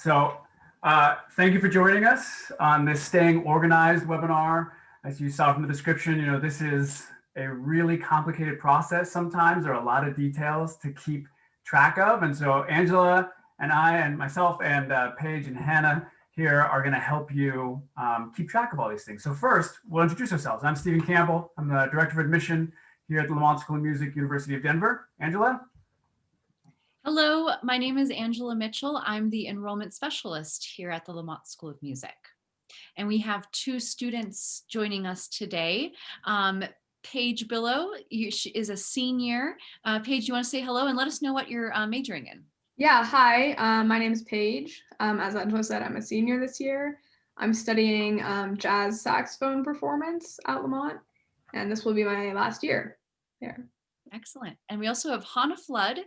So thank you for joining us on this Staying Organized webinar. As you saw from the description, this is a really complicated process. Sometimes there are a lot of details to keep track of. And so Angela and I and myself and Paige and Hannah here are going to help you keep track of all these things. So first, we'll introduce ourselves. I'm Stephen Campbell. I'm the Director of Admission here at the Lamont School of Music, University of Denver. Angela? Hello, my name is Angela Mitchell. I'm the Enrollment Specialist here at the Lamont School of Music. And we have two students joining us today. Paige Billow is a senior. Paige, you want to say hello and let us know what you're majoring in? Yeah, hi, my name is Paige. As Angela said, I'm a senior this year. I'm studying jazz saxophone performance at Lamont, and this will be my last year here. Excellent. And we also have Hannah Flood,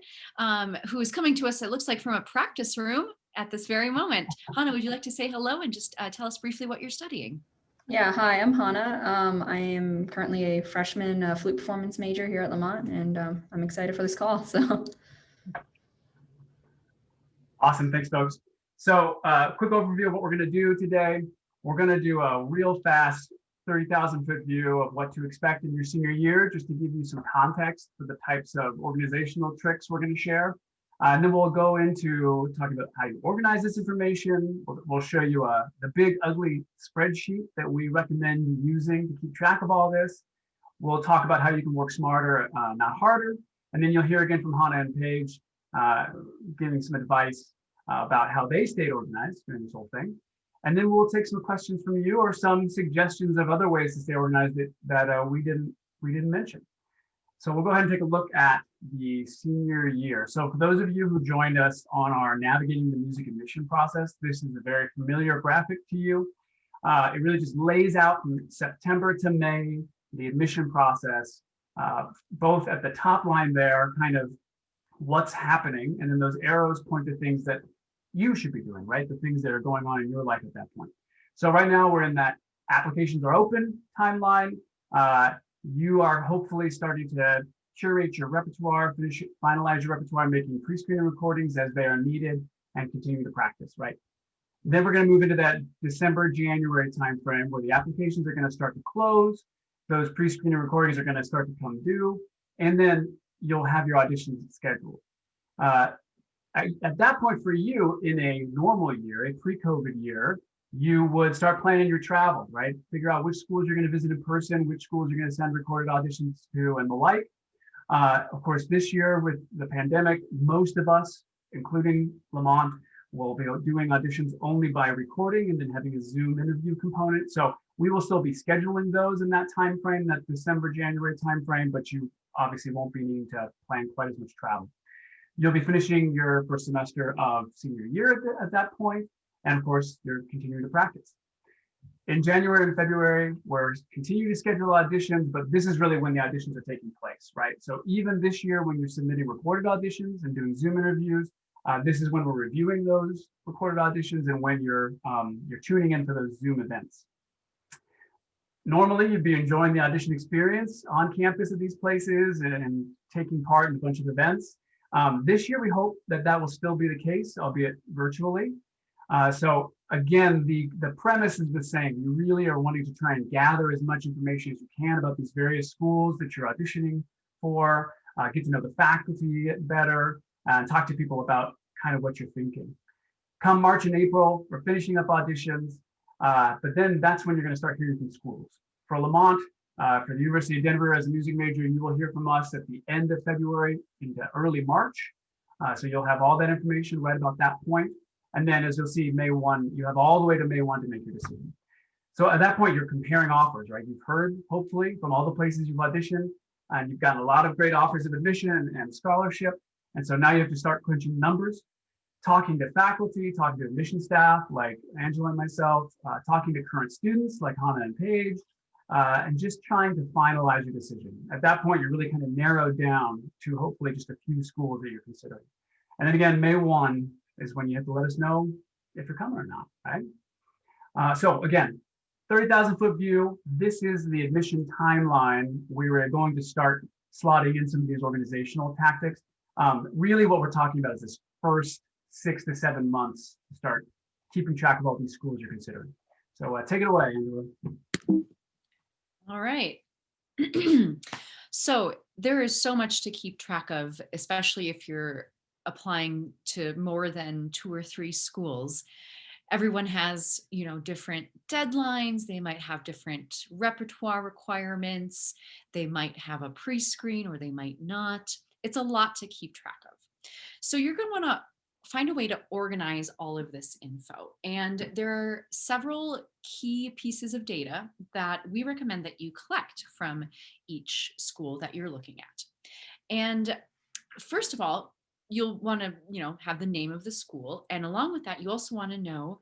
who is coming to us, it looks like, from a practice room at this very moment. Hannah, would you like to say hello and just tell us briefly what you're studying? Yeah, hi, I'm Hana. I am currently a freshman flute performance major here at Lamont, and I'm excited for this call. So, awesome, thanks, folks. So, quick overview of what we're going to do today. We're going to do a real fast 30,000-foot view of what to expect in your senior year, just to give you some context for the types of organizational tricks we're going to share. And then we'll go into talking about how you organize this information. We'll show you the Big Ugly Spreadsheet that we recommend you using to keep track of all this. We'll talk about how you can work smarter, not harder. And then you'll hear again from Hana and Paige giving some advice about how they stayed organized during this whole thing. And then we'll take some questions from you or some suggestions of other ways to stay organized that we didn't mention. So we'll go ahead and take a look at the senior year. So for those of you who joined us on our Navigating the Music Admission process, this is a very familiar graphic to you. It really just lays out from September to May, the admission process, both at the top line there, kind of what's happening, and then those arrows point to things that you should be doing, right? The things that are going on in your life at that point. So right now we're in that applications are open timeline. You are hopefully starting to curate your repertoire, finalize your repertoire, making pre-screening recordings as they are needed, and continue to practice, right? Then we're going to move into that December, January timeframe where the applications are going to start to close. Those pre-screening recordings are going to start to come due, and then you'll have your auditions scheduled. At that point for you, in a normal year, a pre-COVID year, you would start planning your travel, right? Figure out which schools you're going to visit in person, which schools you're going to send recorded auditions to, and the like. Of course, this year with the pandemic, most of us, including Lamont, will be doing auditions only by recording and then having a Zoom interview component. So we will still be scheduling those in that time frame, that December, January time frame, but you obviously won't be needing to plan quite as much travel. You'll be finishing your first semester of senior year at that point, and of course, you're continuing to practice. In January and February, we're continuing to schedule auditions, but this is really when the auditions are taking place, right? So even this year, when you're submitting recorded auditions and doing Zoom interviews, this is when we're reviewing those recorded auditions and when you're tuning in for those Zoom events. Normally, you'd be enjoying the audition experience on campus at these places and taking part in a bunch of events. This year, we hope that will still be the case, albeit virtually. So again, the premise is the same. You really are wanting to try and gather as much information as you can about these various schools that you're auditioning for, get to know the faculty better, and talk to people about kind of what you're thinking. Come March and April, we're finishing up auditions, but then that's when you're going to start hearing from schools. For Lamont, for the University of Denver as a music major, you will hear from us at the end of February into early March. So you'll have all that information right about that point. And then as you'll see, May 1, you have all the way to May 1 to make your decision. So at that point, you're comparing offers, right? You've heard, hopefully, from all the places you've auditioned, and you've gotten a lot of great offers of admission and scholarship. And so now you have to start crunching numbers, talking to faculty, talking to admission staff like Angela and myself, talking to current students like Hana and Paige, and just trying to finalize your decision. At that point, you're really kind of narrowed down to hopefully just a few schools that you're considering. And then again, May 1 is when you have to let us know if you're coming or not, right? So again, 30,000-foot view. This is the admission timeline. We were going to start slotting in some of these organizational tactics. Really what we're talking about is this first 6 to 7 months to start keeping track of all these schools you're considering. So take it away, Angela. All right. So there is so much to keep track of, especially if you're applying to more than 2 or 3 schools. Everyone has, different deadlines. They might have different repertoire requirements. They might have a pre-screen or they might not. It's a lot to keep track of. So you're going to want to find a way to organize all of this info. And there are several key pieces of data that we recommend that you collect from each school that you're looking at. And first of all, you'll want to, have the name of the school. And along with that, you also want to know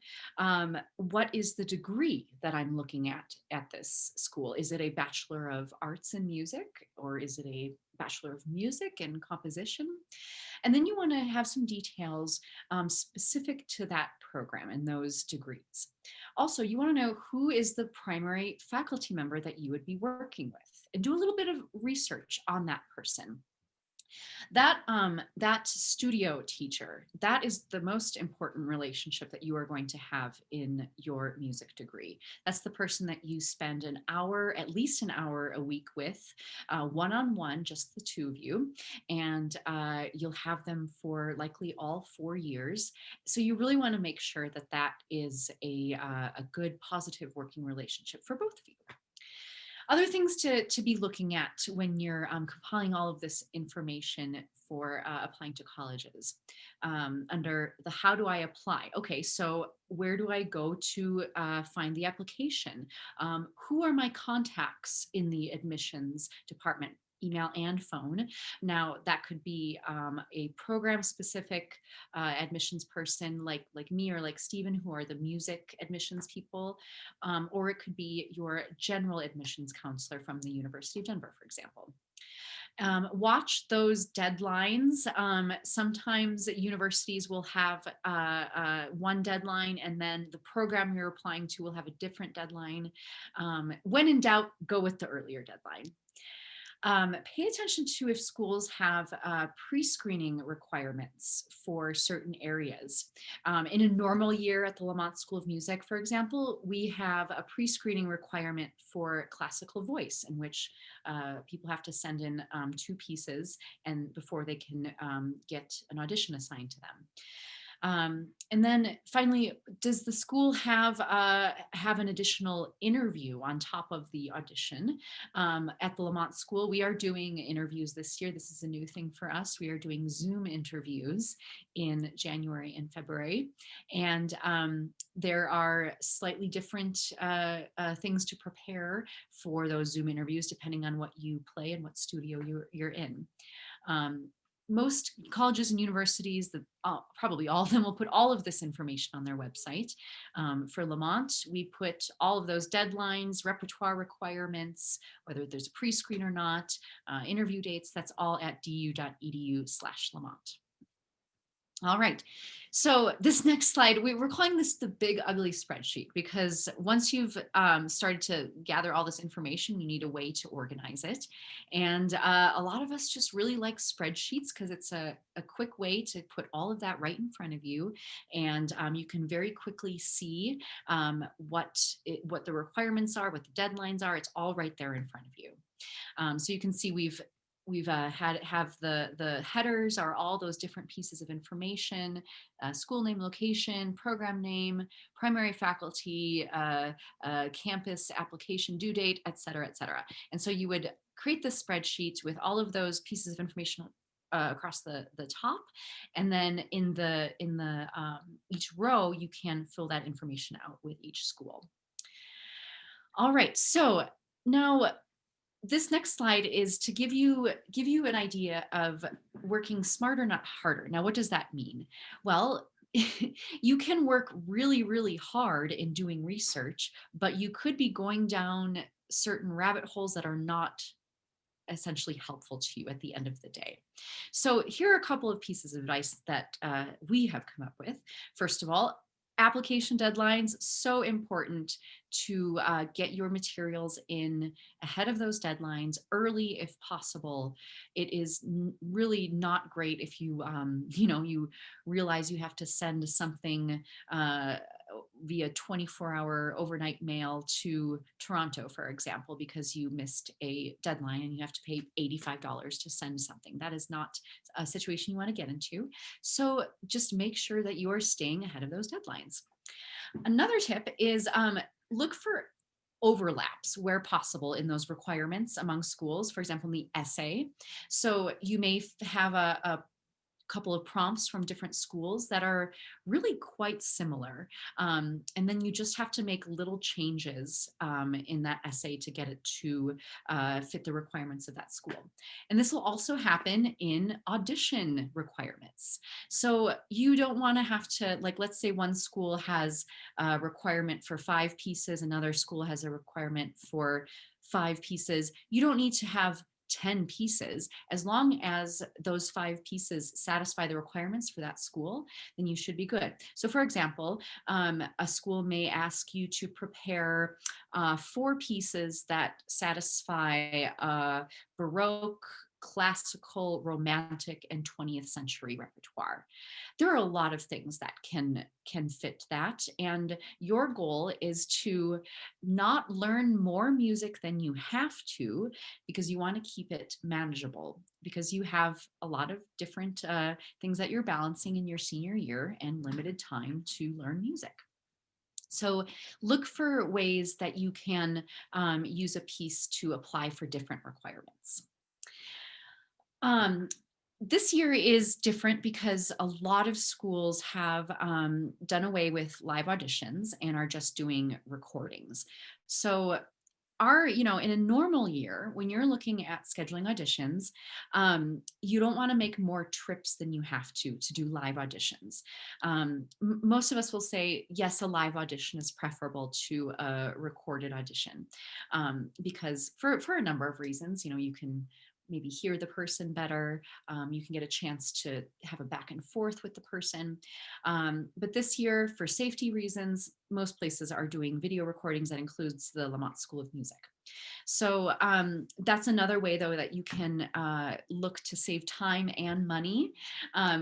what is the degree that I'm looking at this school. Is it a Bachelor of Arts in Music, or is it a Bachelor of Music and Composition? And then you want to have some details specific to that program and those degrees. Also, you want to know who is the primary faculty member that you would be working with, and do a little bit of research on that person. That studio teacher, that is the most important relationship that you are going to have in your music degree. That's the person that you spend at least an hour a week with, one-on-one, just the two of you, and you'll have them for likely all 4 years. So you really want to make sure that that is a good, positive working relationship for both of you. Other things to be looking at when you're compiling all of this information for applying to colleges. Under the how do I apply? Okay, so where do I go to find the application? Who are my contacts in the admissions department? Email and phone. Now that could be a program specific admissions person like me or like Stephen, who are the music admissions people, or it could be your general admissions counselor from the University of Denver, for example. Watch those deadlines. Sometimes universities will have one deadline, and then the program you're applying to will have a different deadline. When in doubt, go with the earlier deadline. Pay attention to if schools have pre-screening requirements for certain areas. In a normal year at the Lamont School of Music, for example, we have a pre-screening requirement for classical voice, in which people have to send in 2 pieces and before they can get an audition assigned to them. And then finally, does the school have an additional interview on top of the audition? At the Lamont School, we are doing interviews this year. This is a new thing for us. We are doing Zoom interviews in January and February. And there are slightly different things to prepare for those Zoom interviews, depending on what you play and what studio you're in. Most colleges and universities, probably all of them, will put all of this information on their website. For Lamont, we put all of those deadlines, repertoire requirements, whether there's a pre-screen or not, interview dates, that's all at du.edu/Lamont. All right, so this next slide, we're calling this the Big Ugly Spreadsheet, because once you've started to gather all this information, you need a way to organize it. And a lot of us just really like spreadsheets because it's a quick way to put all of that right in front of you. And you can very quickly see what the requirements are, what the deadlines are. It's all right there in front of you. So you can see we've have the headers are all those different pieces of information, school name, location, program name, primary faculty, campus application due date, et cetera, et cetera. And so you would create this spreadsheet with all of those pieces of information across the top, and then in the each row you can fill that information out with each school. All right, so now this next slide is to give you an idea of working smarter, not harder. Now, what does that mean? Well, you can work really, really hard in doing research, but you could be going down certain rabbit holes that are not essentially helpful to you at the end of the day. So here are a couple of pieces of advice that we have come up with. First of all, application deadlines, so important to get your materials in ahead of those deadlines early if possible. It is really not great if you, you realize you have to send something via 24-hour overnight mail to Toronto, for example, because you missed a deadline and you have to pay $85 to send something. That is not a situation you want to get into. So just make sure that you are staying ahead of those deadlines. Another tip is look for overlaps where possible in those requirements among schools, for example, in the essay. So you may have a couple of prompts from different schools that are really quite similar. And then you just have to make little changes in that essay to get it to fit the requirements of that school. And this will also happen in audition requirements. So you don't want to have to, like, let's say one school has a requirement for 5 pieces, another school has a requirement for 5 pieces. You don't need to have 10 pieces. As long as those 5 pieces satisfy the requirements for that school, then you should be good. So for example, a school may ask you to prepare 4 pieces that satisfy Baroque, classical, romantic, and 20th century repertoire. There are a lot of things that can fit that, and your goal is to not learn more music than you have to, because you want to keep it manageable, because you have a lot of different things that you're balancing in your senior year and limited time to learn music. So look for ways that you can use a piece to apply for different requirements. This year is different because a lot of schools have done away with live auditions and are just doing recordings. So in a normal year, when you're looking at scheduling auditions, you don't want to make more trips than you have to do live auditions. Most of us will say, yes, a live audition is preferable to a recorded audition because for a number of reasons, you can maybe hear the person better. You can get a chance to have a back and forth with the person. But this year, for safety reasons, most places are doing video recordings. That includes the Lamont School of Music. So that's another way, though, that you can look to save time and money.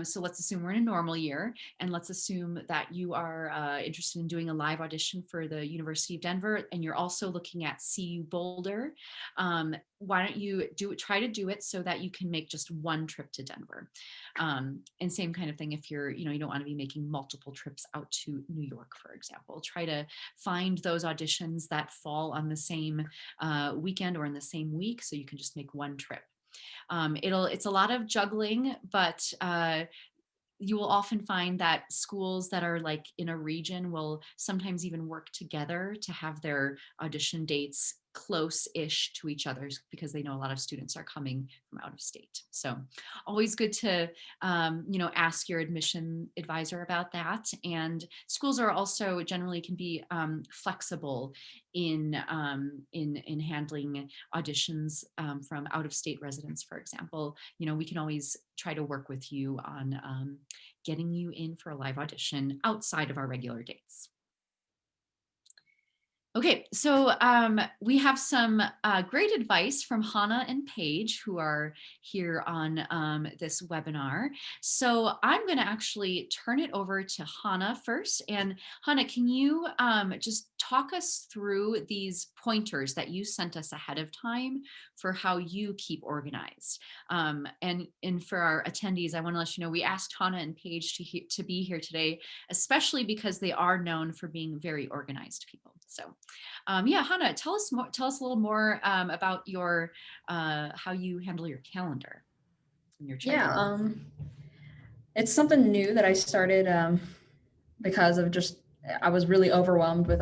So let's assume we're in a normal year, and let's assume that you are interested in doing a live audition for the University of Denver, and you're also looking at CU Boulder. Why don't you try to do it so that you can make just one trip to Denver? And same kind of thing if you're, you don't want to be making multiple trips out to New York, for example. Try to find those auditions that fall on the same weekend or in the same week, so you can just make one trip. It's a lot of juggling, but you will often find that schools that are like in a region will sometimes even work together to have their audition dates close-ish to each other because they know a lot of students are coming from out of state. So always good to ask your admission advisor about that. And schools are also generally can be flexible in handling auditions from out of state residents, for example. We can always try to work with you on getting you in for a live audition outside of our regular dates. Okay, so we have some great advice from Hannah and Paige, who are here on this webinar. So I'm going to actually turn it over to Hannah first. And Hannah, can you just talk us through these pointers that you sent us ahead of time for how you keep organized? And for our attendees, I want to let you know we asked Hannah and Paige to be here today, especially because they are known for being very organized people. So yeah, Hannah, tell us a little more about your how you handle your calendar and your check-in. Yeah, it's something new that I started because of I was really overwhelmed with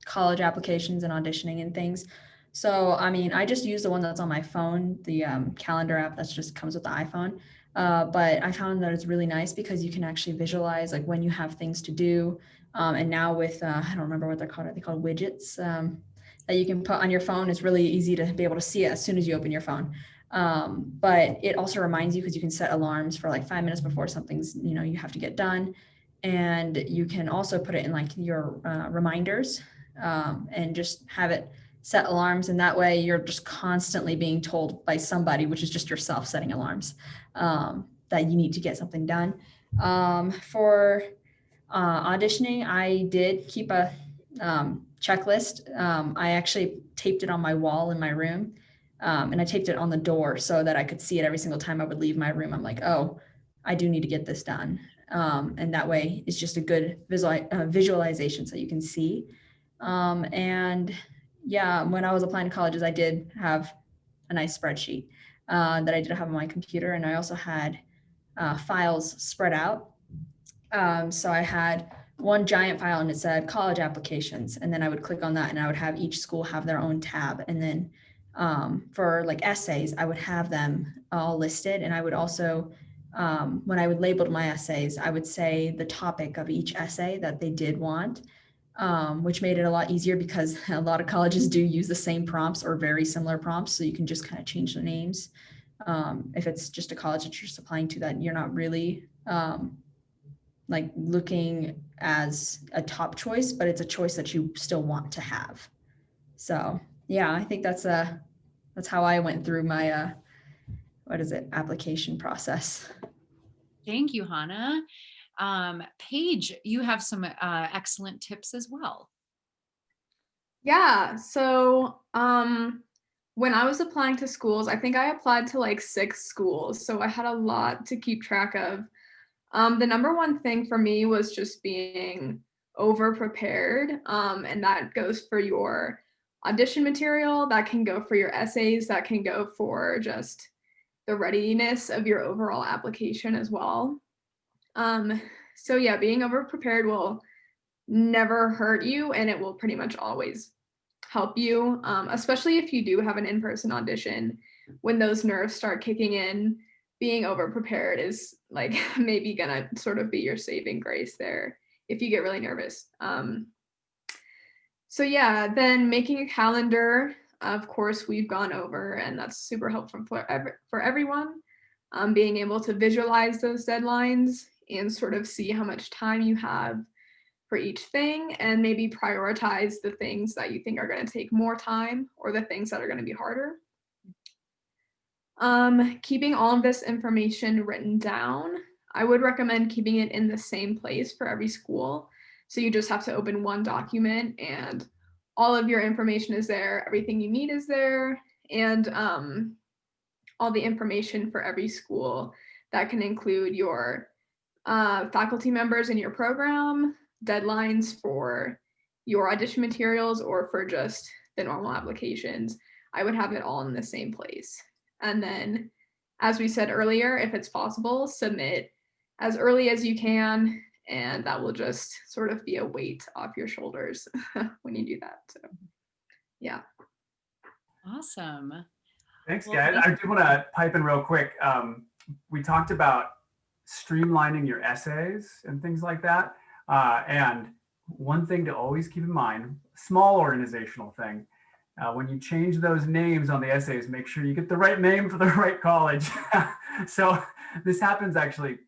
college applications and auditioning and things. So I just use the one that's on my phone, the calendar app that just comes with the iPhone. But I found that it's really nice because you can actually visualize like when you have things to do. And now with, I don't remember what they're called. Are they called widgets that you can put on your phone? It's really easy to be able to see it as soon as you open your phone. But it also reminds you because you can set alarms for like 5 minutes before something's, you have to get done. And you can also put it in like your reminders and just have it set alarms. And that way you're just constantly being told by somebody, which is just yourself setting alarms, that you need to get something done. For auditioning, I did keep a checklist. I actually taped it on my wall in my room, and I taped it on the door so that I could see it every single time I would leave my room. I'm like, oh, I do need to get this done. And that way it's just a good visualization so you can see. And yeah, when I was applying to colleges, I did have a nice spreadsheet that I did have on my computer. And I also had files spread out. So I had one giant file and it said college applications. And then I would click on that and I would have each school have their own tab. And then for like essays, I would have them all listed. And I would also, when I would label my essays, I would say the topic of each essay that they did want, which made it a lot easier because a lot of colleges do use the same prompts or very similar prompts. So you can just kind of change the names. If it's just a college that you're just applying to that you're not really like looking as a top choice, but it's a choice that you still want to have. So yeah, I think that's how I went through my application process. Thank you, Hannah. Paige, you have some excellent tips as well. Yeah, so when I was applying to schools, I think I applied to like 6 schools, so I had a lot to keep track of. The number one thing for me was just being over prepared, and that goes for your audition material, that can go for your essays, that can go for just the readiness of your overall application as well. So yeah, being over prepared will never hurt you, and it will pretty much always help you, especially if you do have an in-person audition. When those nerves start kicking in, being over prepared is like maybe gonna sort of be your saving grace there if you get really nervous. So yeah, then making a calendar, of course, we've gone over, and that's super helpful for everyone. Being able to visualize those deadlines and sort of see how much time you have for each thing, and maybe prioritize the things that you think are going to take more time or the things that are going to be harder. Keeping all of this information written down, I would recommend keeping it in the same place for every school. So you just have to open one document and all of your information is there, everything you need is there, and all the information for every school. That can include your faculty members in your program, deadlines for your audition materials, or for just the normal applications. I would have it all in the same place. And then, as we said earlier, if it's possible, submit as early as you can, and that will just sort of be a weight off your shoulders when you do that. So, yeah. Awesome. Thanks, Well, guys. I do want to pipe in real quick. We talked about streamlining your essays and things like that. And one thing to always keep in mind, small organizational thing, when you change those names on the essays, make sure you get the right name for the right college. So this happens actually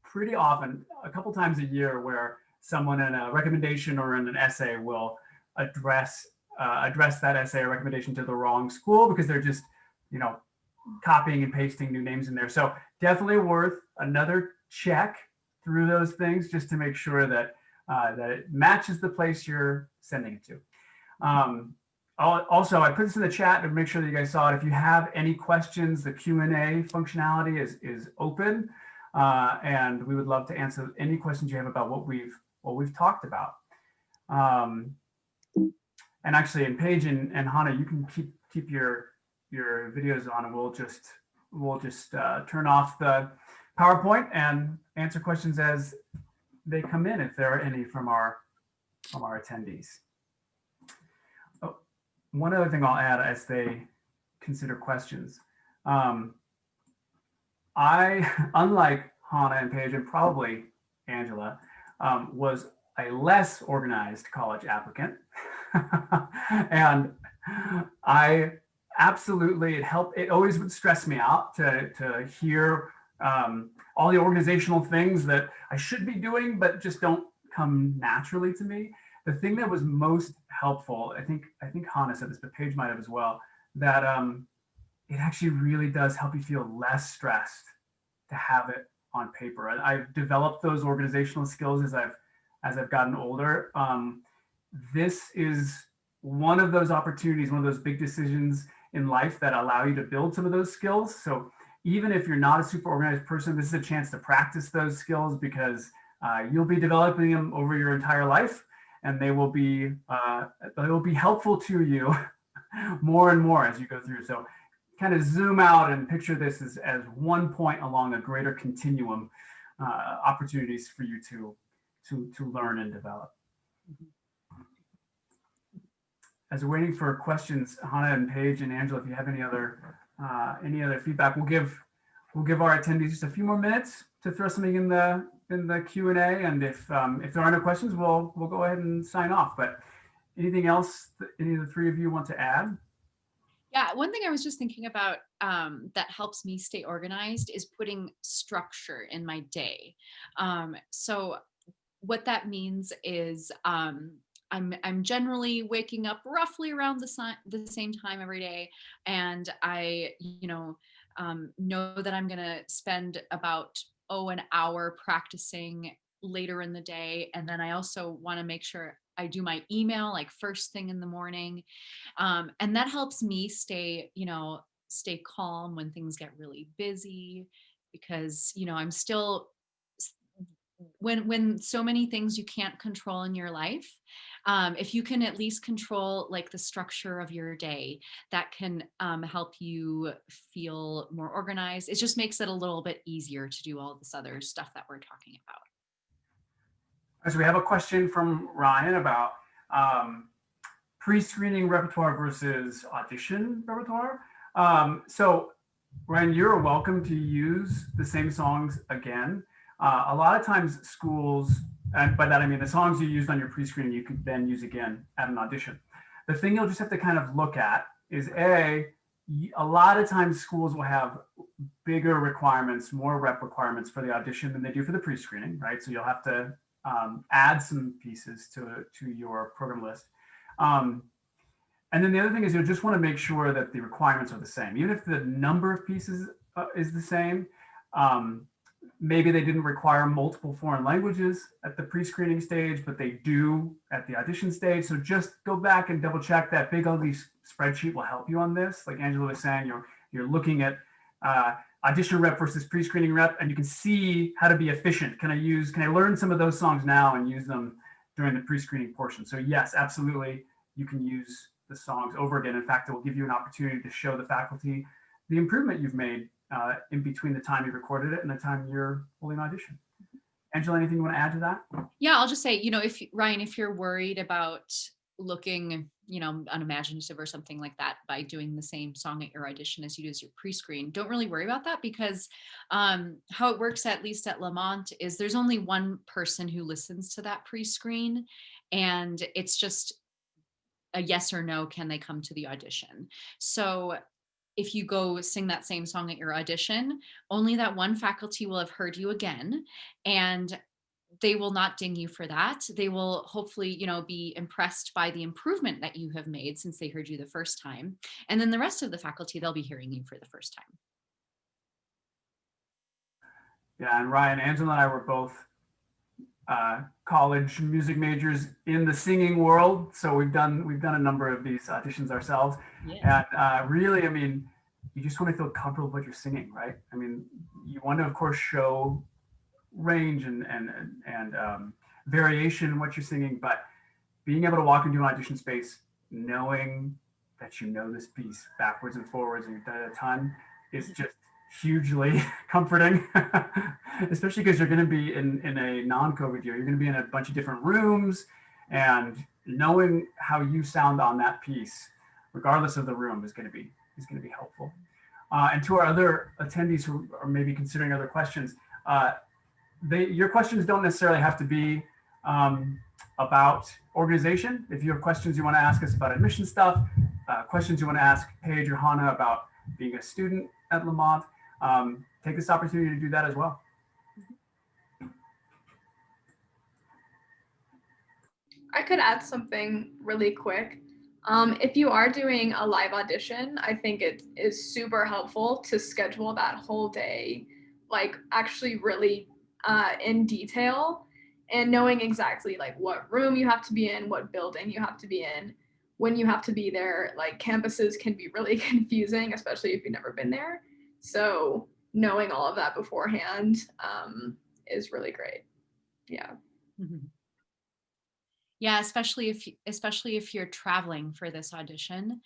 pretty often, a couple times a year, where someone in a recommendation or in an essay will address that essay or recommendation to the wrong school because they're just, copying and pasting new names in there. So definitely worth another check through those things just to make sure that that it matches the place you're sending it to. Also, I put this in the chat to make sure that you guys saw it. If you have any questions, the Q&A functionality is open, and we would love to answer any questions you have about what we've talked about. And actually, in Paige and Hana, you can keep your videos on, and we'll just turn off the PowerPoint and answer questions as they come in, if there are any from our attendees. Oh, one other thing I'll add as they consider questions. I, unlike Hana and Paige and probably Angela, was a less organized college applicant. And I absolutely, it always would stress me out to hear all the organizational things that I should be doing, but just don't come naturally to me. The thing that was most helpful, I think Hana said this, but Paige might have as well, that it actually really does help you feel less stressed to have it on paper. I've developed those organizational skills as I've gotten older. This is one of those opportunities, one of those big decisions in life that allow you to build some of those skills. So even if you're not a super organized person, this is a chance to practice those skills, because you'll be developing them over your entire life, and they will be helpful to you more and more as you go through. So kind of zoom out and picture this as one point along a greater continuum, opportunities for you to learn and develop. As we're waiting for questions, Hana and Paige and Angela, if you have any other feedback, we'll give our attendees just a few more minutes to throw something in the Q&A, and if there are no questions, we'll go ahead and sign off. But anything else that any of the three of you want to add? Yeah, one thing I was just thinking about that helps me stay organized is putting structure in my day. So what that means is I'm generally waking up roughly around the same time every day, and I know that I'm gonna spend about an hour practicing later in the day, and then I also want to make sure I do my email like first thing in the morning, and that helps me stay calm when things get really busy, because I'm still, when so many things you can't control in your life, if you can at least control like the structure of your day, that can help you feel more organized. It just makes it a little bit easier to do all this other stuff that we're talking about. So we have a question from Ryan about pre-screening repertoire versus audition repertoire. So Ryan, you're welcome to use the same songs again. A lot of times schools, and by that I mean the songs you used on your pre-screening, you could then use again at an audition. The thing you'll just have to kind of look at is a lot of times schools will have bigger requirements, more rep requirements for the audition than they do for the pre-screening, right? So you'll have to add some pieces to your program list. And then the other thing is you'll just want to make sure that the requirements are the same. Even if the number of pieces is the same, maybe they didn't require multiple foreign languages at the pre-screening stage, but they do at the audition stage. So just go back and double check. That Big Ugly Spreadsheet will help you on this. Like Angela was saying, you're looking at audition rep versus pre-screening rep, and you can see how to be efficient. Can I learn some of those songs now and use them during the pre-screening portion? So yes, absolutely, you can use the songs over again. In fact, it will give you an opportunity to show the faculty the improvement you've made in between the time you recorded it and the time you're holding audition. Angela, anything you want to add to that? Yeah, I'll just say, if you're worried about looking, unimaginative or something like that by doing the same song at your audition as you do as your pre-screen, don't really worry about that, because how it works, at least at Lamont, is there's only one person who listens to that pre-screen, and it's just a yes or no, can they come to the audition? So if you go sing that same song at your audition, only that one faculty will have heard you again, and they will not ding you for that. They will hopefully, be impressed by the improvement that you have made since they heard you the first time. And then the rest of the faculty, they'll be hearing you for the first time. Yeah, and Ryan, Angela and I were both college music majors in the singing world, so we've done a number of these auditions ourselves. Yeah. And really, I mean, you just want to feel comfortable with what you're singing, right? I mean, you want to, of course, show range and variation in what you're singing, but being able to walk into an audition space knowing that you know this piece backwards and forwards and you've done it a ton is just hugely comforting, especially because you're going to be in a non-COVID year. You're going to be in a bunch of different rooms, and knowing how you sound on that piece, regardless of the room, is going to be helpful. And to our other attendees who are maybe considering other questions, your questions don't necessarily have to be about organization. If you have questions you want to ask us about admission stuff, questions you want to ask Paige or Hana about being a student at Lamont, take this opportunity to do that as well. I could add something really quick. If you are doing a live audition, I think it is super helpful to schedule that whole day, like actually really in detail, and knowing exactly like what room you have to be in, what building you have to be in, when you have to be there. Like campuses can be really confusing, especially if you've never been there. So knowing all of that beforehand is really great. Yeah. Mhm. Yeah, especially if you're traveling for this audition,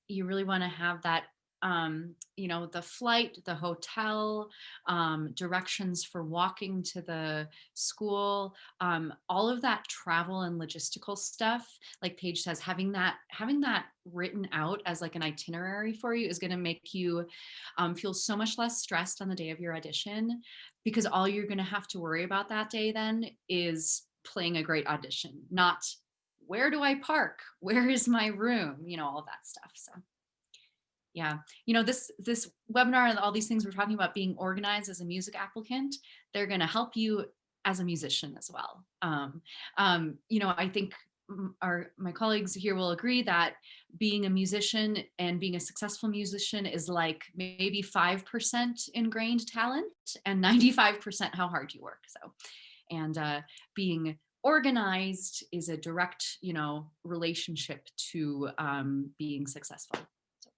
you really want to have that, the flight, the hotel, directions for walking to the school, all of that travel and logistical stuff. Like Paige says, having that written out as like an itinerary for you is going to make you feel so much less stressed on the day of your audition, because all you're going to have to worry about that day then is playing a great audition, not where do I park? Where is my room? All that stuff. So yeah, this webinar and all these things we're talking about being organized as a music applicant, they're going to help you as a musician as well. I think my colleagues here will agree that being a musician and being a successful musician is like maybe 5% ingrained talent and 95% how hard you work. So, and being organized is a direct, relationship to being successful. So.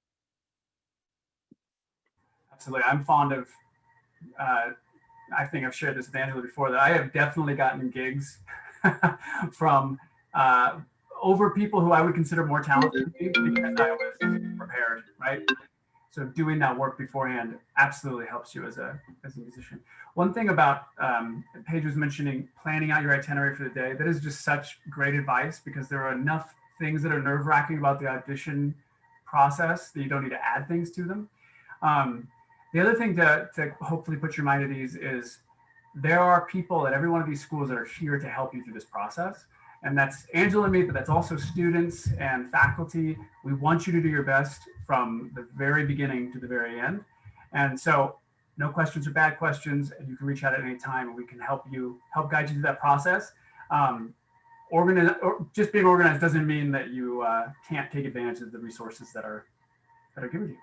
Absolutely. I'm fond of, I think I've shared this with Angela before, that I have definitely gotten gigs from over people who I would consider more talented than me because I was prepared, right? So doing that work beforehand absolutely helps you as a musician. One thing about Paige was mentioning planning out your itinerary for the day. That is just such great advice, because there are enough things that are nerve-wracking about the audition process that you don't need to add things to them. The other thing to hopefully put your mind at ease is there are people at every one of these schools that are here to help you through this process. And that's Angela and me, but that's also students and faculty. We want you to do your best from the very beginning to the very end. And so no questions are bad questions, and you can reach out at any time and we can help guide you through that process. Just being organized doesn't mean that you can't take advantage of the resources that are given to you.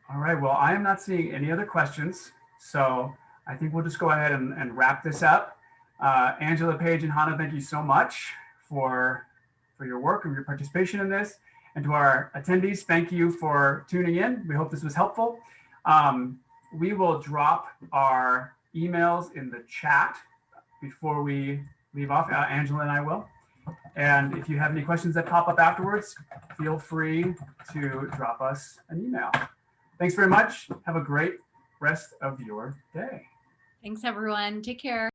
All right, well, I am not seeing any other questions, so I think we'll just go ahead and wrap this up. Angela, Paige, and Hana, thank you so much for your work and your participation in this. And to our attendees, thank you for tuning in. We hope this was helpful. We will drop our emails in the chat before we leave off. Angela and I will. And if you have any questions that pop up afterwards, feel free to drop us an email. Thanks very much. Have a great rest of your day. Thanks, everyone. Take care.